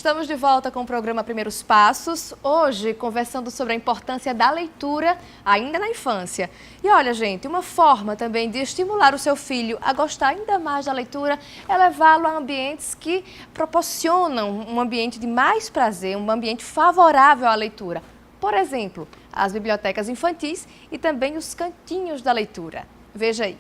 Estamos de volta com o programa Primeiros Passos, hoje conversando sobre a importância da leitura ainda na infância. E olha, gente, uma forma também de estimular o seu filho a gostar ainda mais da leitura é levá-lo a ambientes que proporcionam um ambiente de mais prazer, um ambiente favorável à leitura. Por exemplo, as bibliotecas infantis e também os cantinhos da leitura. Veja aí.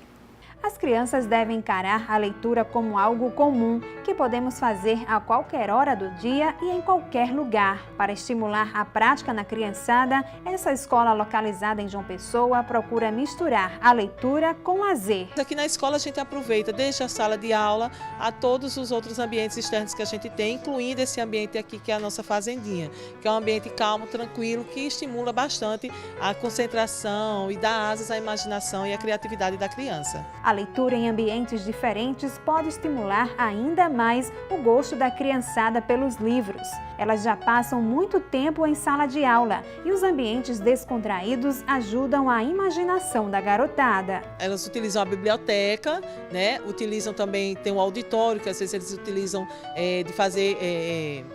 As crianças devem encarar a leitura como algo comum, que podemos fazer a qualquer hora do dia e em qualquer lugar. Para estimular a prática na criançada, essa escola localizada em João Pessoa procura misturar a leitura com lazer. Aqui na escola a gente aproveita desde a sala de aula a todos os outros ambientes externos que a gente tem, incluindo esse ambiente aqui que é a nossa fazendinha, que é um ambiente calmo, tranquilo, que estimula bastante a concentração e dá asas à imaginação e à criatividade da criança. A leitura em ambientes diferentes pode estimular ainda mais o gosto da criançada pelos livros. Elas já passam muito tempo em sala de aula e os ambientes descontraídos ajudam a imaginação da garotada. Elas utilizam a biblioteca, né? Utilizam também, tem um auditório que às vezes eles utilizam de fazer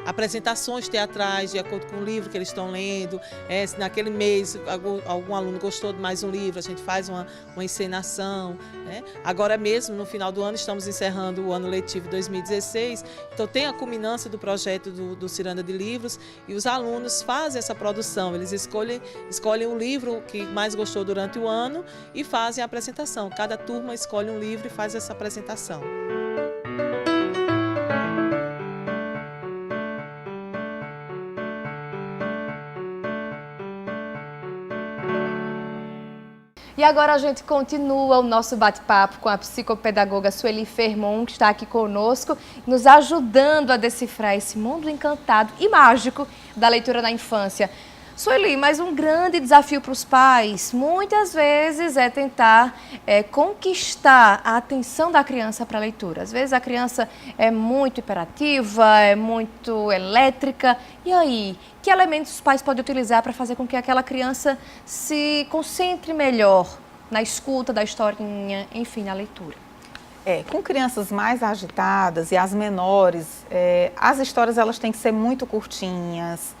apresentações teatrais de acordo com o livro que eles estão lendo. Se naquele mês algum aluno gostou de mais um livro, a gente faz uma encenação, né? Agora mesmo, no final do ano, estamos encerrando o ano letivo 2016, então tem a culminância do projeto do Ciranda de Livros e os alunos fazem essa produção, eles escolhem o livro que mais gostou durante o ano e fazem a apresentação. Cada turma escolhe um livro e faz essa apresentação. E agora a gente continua o nosso bate-papo com a psicopedagoga Sueli Fermon, que está aqui conosco, nos ajudando a decifrar esse mundo encantado e mágico da leitura na infância. Sueli, mas um grande desafio para os pais, muitas vezes, é tentar conquistar a atenção da criança para a leitura. Às vezes a criança é muito hiperativa, é muito elétrica. E aí, que elementos os pais podem utilizar para fazer com que aquela criança se concentre melhor na escuta da historinha, enfim, na leitura? Com crianças mais agitadas e as menores, as histórias elas têm que ser muito curtinhas.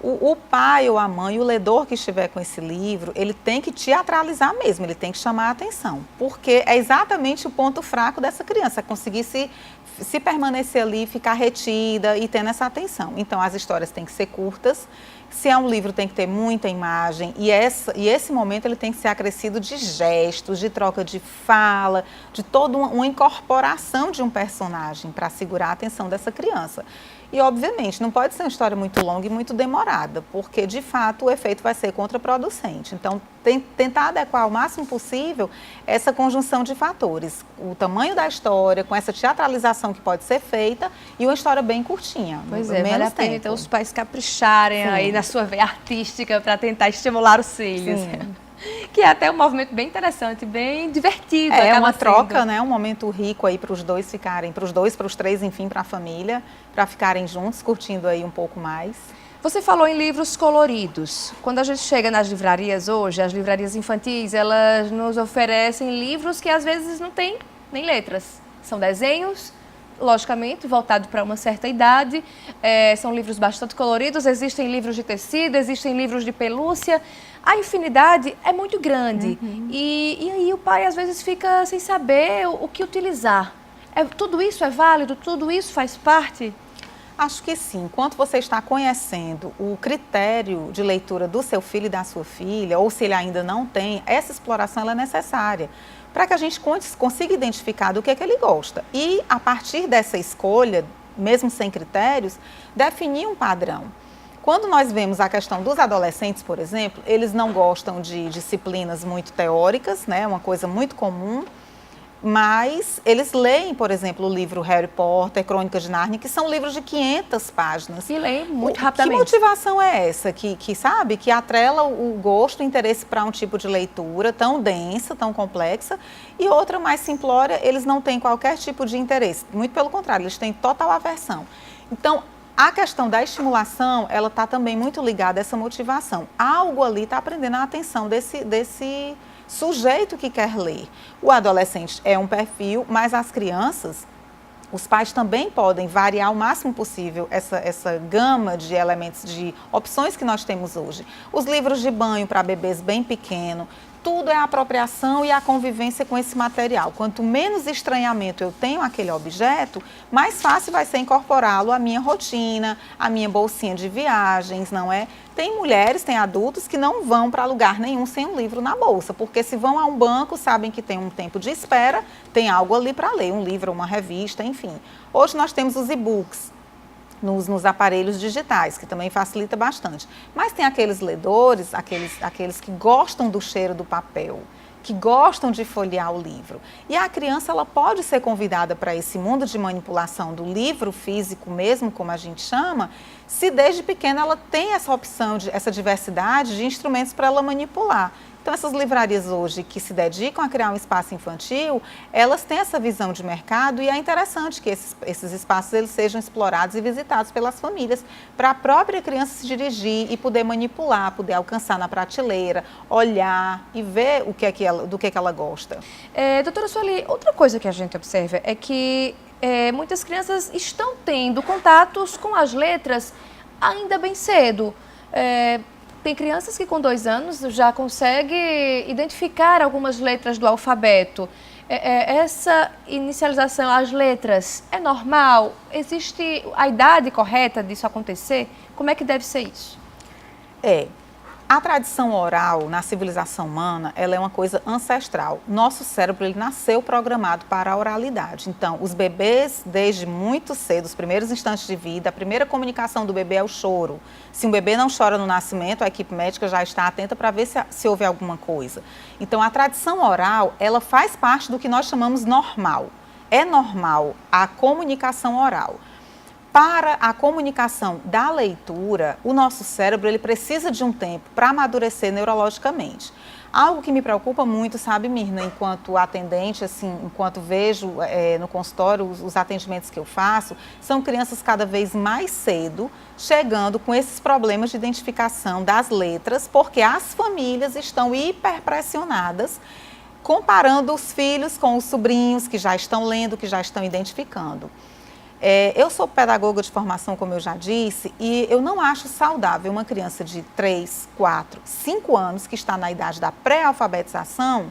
O pai ou a mãe, o ledor que estiver com esse livro, ele tem que teatralizar mesmo, ele tem que chamar a atenção, porque é exatamente o ponto fraco dessa criança, conseguir se permanecer ali, ficar retida e tendo essa atenção. Então, as histórias têm que ser curtas, se é um livro tem que ter muita imagem e esse momento ele tem que ser acrescido de gestos, de troca de fala, de toda uma incorporação de um personagem para segurar a atenção dessa criança. E, obviamente, não pode ser uma história muito longa e muito demorada, porque, de fato, o efeito vai ser contraproducente. Então, tentar adequar ao máximo possível essa conjunção de fatores. O tamanho da história, com essa teatralização que pode ser feita, e uma história bem curtinha, pois menos vale a pena, então, os pais capricharem aí na sua veia artística para tentar estimular os filhos. Sim. Que é até um movimento bem interessante, bem divertido. É uma troca, né? Um momento rico aí para os dois ficarem, para os três, enfim, para a família, para ficarem juntos, curtindo aí um pouco mais. Você falou em livros coloridos. Quando a gente chega nas livrarias hoje, as livrarias infantis, elas nos oferecem livros que às vezes não têm nem letras. São desenhos, logicamente, voltados para uma certa idade. São livros bastante coloridos, existem livros de tecido, existem livros de pelúcia. A infinidade é muito grande. E aí o pai às vezes fica sem saber o que utilizar. Tudo isso é válido? Tudo isso faz parte? Acho que sim. Enquanto você está conhecendo o critério de leitura do seu filho e da sua filha, ou se ele ainda não tem, essa exploração ela é necessária para que a gente consiga identificar do que é que ele gosta. E, a partir dessa escolha, mesmo sem critérios, definir um padrão. Quando nós vemos a questão dos adolescentes, por exemplo, eles não gostam de disciplinas muito teóricas, né? Uma coisa muito comum, mas eles leem, por exemplo, o livro Harry Potter, Crônicas de Nárnia, que são livros de 500 páginas. E leem muito rapidamente. Que motivação é essa? Sabe, que atrela o gosto, o interesse para um tipo de leitura tão densa, tão complexa, e outra mais simplória, eles não têm qualquer tipo de interesse. Muito pelo contrário, eles têm total aversão. Então, a questão da estimulação, ela está também muito ligada a essa motivação. Algo ali está prendendo a atenção desse sujeito que quer ler. O adolescente é um perfil, mas as crianças, Os pais também podem variar o máximo possível essa gama de elementos, de opções que nós temos hoje. Os livros de banho para bebês bem pequenos, tudo é a apropriação e a convivência com esse material. Quanto menos estranhamento eu tenho àquele objeto, mais fácil vai ser incorporá-lo à minha rotina, à minha bolsinha de viagens, não é? Tem mulheres, tem adultos que não vão para lugar nenhum sem um livro na bolsa, porque se vão a um banco, sabem que tem um tempo de espera, tem algo ali para ler, um livro, uma revista, enfim. Hoje nós temos os e-books nos aparelhos digitais, que também facilita bastante. Mas tem aqueles ledores, aqueles que gostam do cheiro do papel, que gostam de folhear o livro. E a criança, ela pode ser convidada para esse mundo de manipulação do livro físico mesmo, como a gente chama, se desde pequena ela tem essa opção, essa diversidade de instrumentos para ela manipular. Então, essas livrarias hoje que se dedicam a criar um espaço infantil, elas têm essa visão de mercado e é interessante que esses espaços eles sejam explorados e visitados pelas famílias, para a própria criança se dirigir e poder manipular, poder alcançar na prateleira, olhar e ver do que ela gosta. Doutora Sueli, outra coisa que a gente observa é que muitas crianças estão tendo contatos com as letras ainda bem cedo. Tem crianças que com 2 anos já conseguem identificar algumas letras do alfabeto. Essa inicialização às letras é normal? Existe a idade correta disso acontecer? Como é que deve ser isso? A tradição oral na civilização humana, ela é uma coisa ancestral. Nosso cérebro, ele nasceu programado para a oralidade. Então, os bebês, desde muito cedo, os primeiros instantes de vida, a primeira comunicação do bebê é o choro. Se um bebê não chora no nascimento, a equipe médica já está atenta para ver se houve alguma coisa. Então, a tradição oral, ela faz parte do que nós chamamos normal. É normal a comunicação oral. Para a comunicação da leitura, o nosso cérebro ele precisa de um tempo para amadurecer neurologicamente. Algo que me preocupa muito, sabe, Mirna, enquanto atendente, assim, enquanto vejo no consultório os atendimentos que eu faço, são crianças cada vez mais cedo chegando com esses problemas de identificação das letras, porque as famílias estão hiperpressionadas, comparando os filhos com os sobrinhos que já estão lendo, que já estão identificando. Eu sou pedagoga de formação, como eu já disse, e eu não acho saudável uma criança de 3, 4, 5 anos, que está na idade da pré-alfabetização,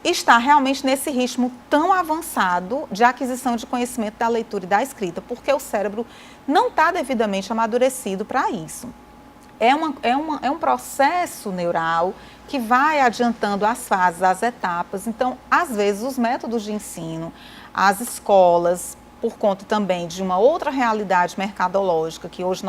estar realmente nesse ritmo tão avançado de aquisição de conhecimento da leitura e da escrita, porque o cérebro não está devidamente amadurecido para isso. É um processo neural que vai adiantando as fases, as etapas. Então, às vezes, os métodos de ensino, as escolas, por conta também de uma outra realidade mercadológica, que hoje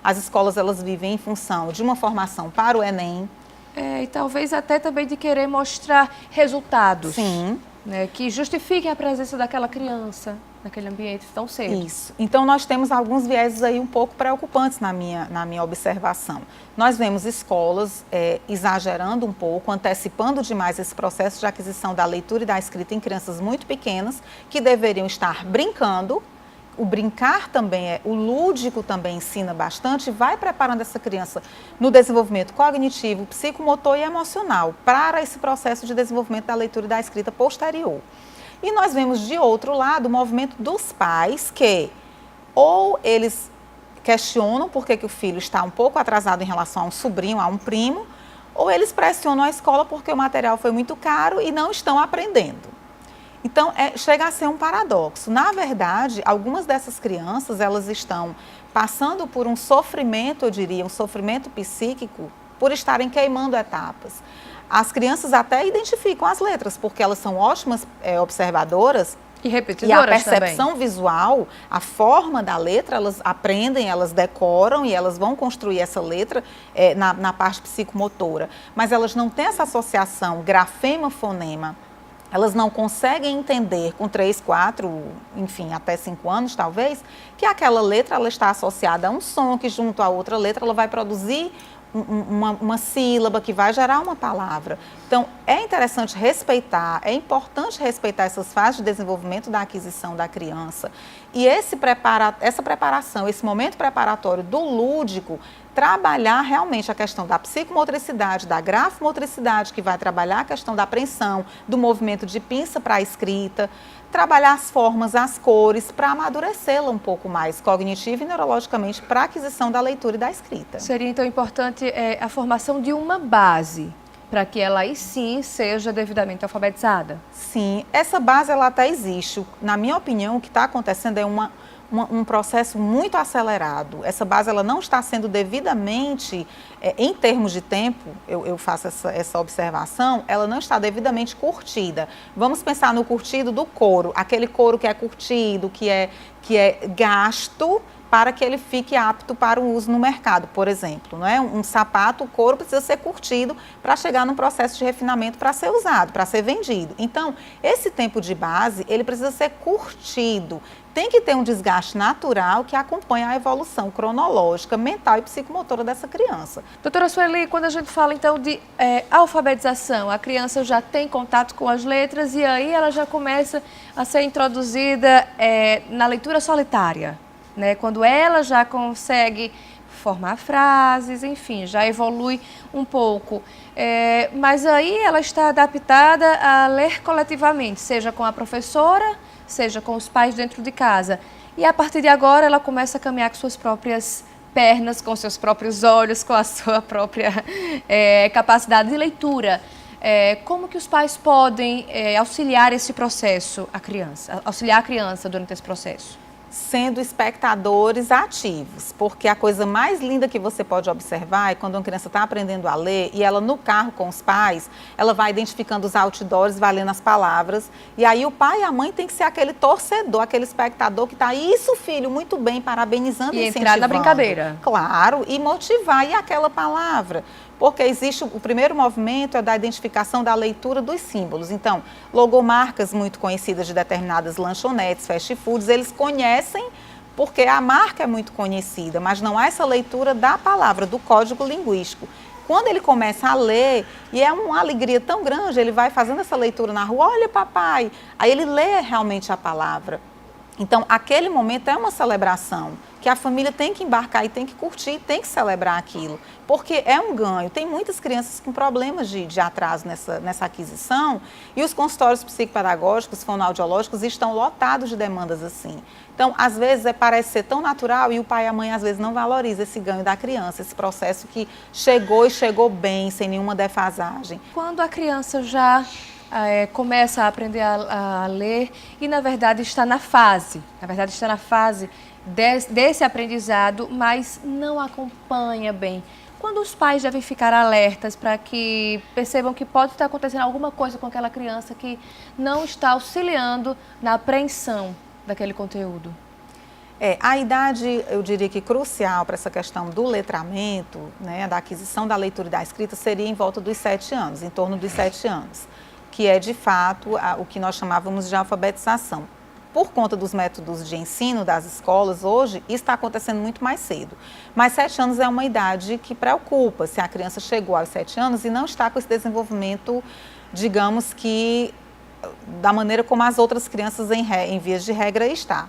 as escolas elas vivem em função de uma formação para o Enem. E talvez até também de querer mostrar resultados. Sim. Né, que justifiquem a presença daquela criança naquele ambiente tão cedo. Isso. Então, nós temos alguns vieses aí um pouco preocupantes na minha observação. Nós vemos escolas exagerando um pouco, antecipando demais esse processo de aquisição da leitura e da escrita em crianças muito pequenas, que deveriam estar brincando. O brincar também, o lúdico também ensina bastante, vai preparando essa criança no desenvolvimento cognitivo, psicomotor e emocional para esse processo de desenvolvimento da leitura e da escrita posterior. E nós vemos de outro lado o movimento dos pais que ou eles questionam por que o filho está um pouco atrasado em relação a um sobrinho, a um primo, ou eles pressionam a escola porque o material foi muito caro e não estão aprendendo. Então, chega a ser um paradoxo. Na verdade, algumas dessas crianças, elas estão passando por um sofrimento, eu diria, um sofrimento psíquico, por estarem queimando etapas. As crianças até identificam as letras, porque elas são ótimas observadoras. E repetidoras também. E a percepção também. Visual, a forma da letra, elas aprendem, elas decoram e elas vão construir essa letra na parte psicomotora. Mas elas não têm essa associação grafema-fonema. Elas não conseguem entender com 3, 4, enfim, até 5 anos talvez, que aquela letra ela está associada a um som que junto à outra letra ela vai produzir uma sílaba que vai gerar uma palavra. Então, é interessante respeitar, é importante respeitar essas fases de desenvolvimento da aquisição da criança. E essa preparação, esse momento preparatório do lúdico trabalhar realmente a questão da psicomotricidade, da grafomotricidade, que vai trabalhar a questão da apreensão, do movimento de pinça para a escrita, trabalhar as formas, as cores, para amadurecê-la um pouco mais cognitiva e neurologicamente para a aquisição da leitura e da escrita. Seria então importante a formação de uma base, para que ela aí sim seja devidamente alfabetizada? Sim, essa base ela até existe. Na minha opinião, o que está acontecendo é um processo muito acelerado. Essa base ela não está sendo devidamente, em termos de tempo, eu faço essa observação, ela não está devidamente curtida. Vamos pensar no curtido do couro, aquele couro que é curtido, que é gasto, para que ele fique apto para o uso no mercado, por exemplo. Não é? Um sapato, o couro precisa ser curtido para chegar num processo de refinamento para ser usado, para ser vendido. Então, esse tempo de base, ele precisa ser curtido. Tem que ter um desgaste natural que acompanha a evolução cronológica, mental e psicomotora dessa criança. Doutora Sueli, quando a gente fala então de alfabetização, a criança já tem contato com as letras e aí ela já começa a ser introduzida na leitura solitária. Né, quando ela já consegue formar frases, enfim, já evolui um pouco. Mas aí ela está adaptada a ler coletivamente, seja com a professora, seja com os pais dentro de casa. E a partir de agora ela começa a caminhar com suas próprias pernas, com seus próprios olhos, com a sua própria capacidade de leitura. Como que os pais podem auxiliar esse processo, auxiliar a criança durante esse processo? Sendo espectadores ativos, porque a coisa mais linda que você pode observar é quando uma criança está aprendendo a ler e ela no carro com os pais, ela vai identificando os outdoors, vai lendo as palavras, e aí o pai e a mãe tem que ser aquele torcedor, aquele espectador que está, isso filho, muito bem, parabenizando e incentivando. Entrar na brincadeira. Claro, e motivar, e aquela palavra. Porque existe o primeiro movimento é da identificação da leitura dos símbolos. Então, logomarcas muito conhecidas de determinadas lanchonetes, fast foods, eles conhecem porque a marca é muito conhecida, mas não há essa leitura da palavra, do código linguístico. Quando ele começa a ler, e é uma alegria tão grande, ele vai fazendo essa leitura na rua, olha papai, aí ele lê realmente a palavra. Então, aquele momento é uma celebração, que a família tem que embarcar e tem que curtir, tem que celebrar aquilo, porque é um ganho. Tem muitas crianças com problemas de atraso nessa aquisição e os consultórios psicopedagógicos, fonoaudiológicos estão lotados de demandas assim. Então, às vezes, parece ser tão natural e o pai e a mãe, às vezes, não valorizam esse ganho da criança, esse processo que chegou e chegou bem, sem nenhuma defasagem. Quando a criança já começa a aprender a ler e, na verdade, está na fase desse aprendizado, mas não acompanha bem. Quando os pais devem ficar alertas para que percebam que pode estar acontecendo alguma coisa com aquela criança que não está auxiliando na apreensão daquele conteúdo? A idade, eu diria que crucial para essa questão do letramento, né, da aquisição da leitura e da escrita, seria em volta dos 7 anos, em torno dos 7 anos, que é de fato o que nós chamávamos de alfabetização. Por conta dos métodos de ensino das escolas, hoje, isso está acontecendo muito mais cedo. Mas 7 anos é uma idade que preocupa, se a criança chegou aos 7 anos e não está com esse desenvolvimento, digamos que, da maneira como as outras crianças em vias de regra está.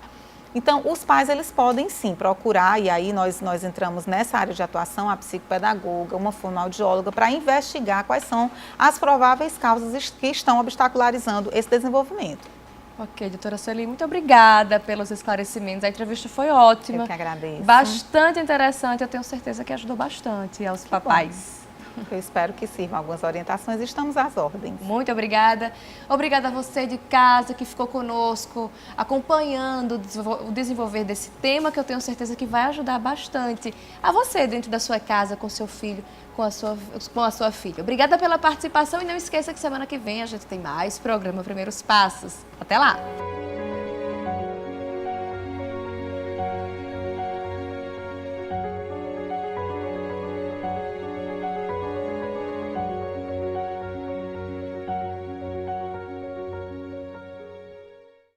Então, os pais, eles podem sim procurar, e aí nós entramos nessa área de atuação, a psicopedagoga, uma fonoaudióloga, para investigar quais são as prováveis causas que estão obstacularizando esse desenvolvimento. Ok, doutora Sueli, muito obrigada pelos esclarecimentos. A entrevista foi ótima. Eu que agradeço. Bastante interessante, eu tenho certeza que ajudou bastante aos papais. Eu espero que sirvam algumas orientações, estamos às ordens. Muito obrigada. Obrigada a você de casa que ficou conosco, acompanhando o desenvolver desse tema, que eu tenho certeza que vai ajudar bastante a você dentro da sua casa, com seu filho, com a sua filha. Obrigada pela participação e não esqueça que semana que vem a gente tem mais programa Primeiros Passos. Até lá!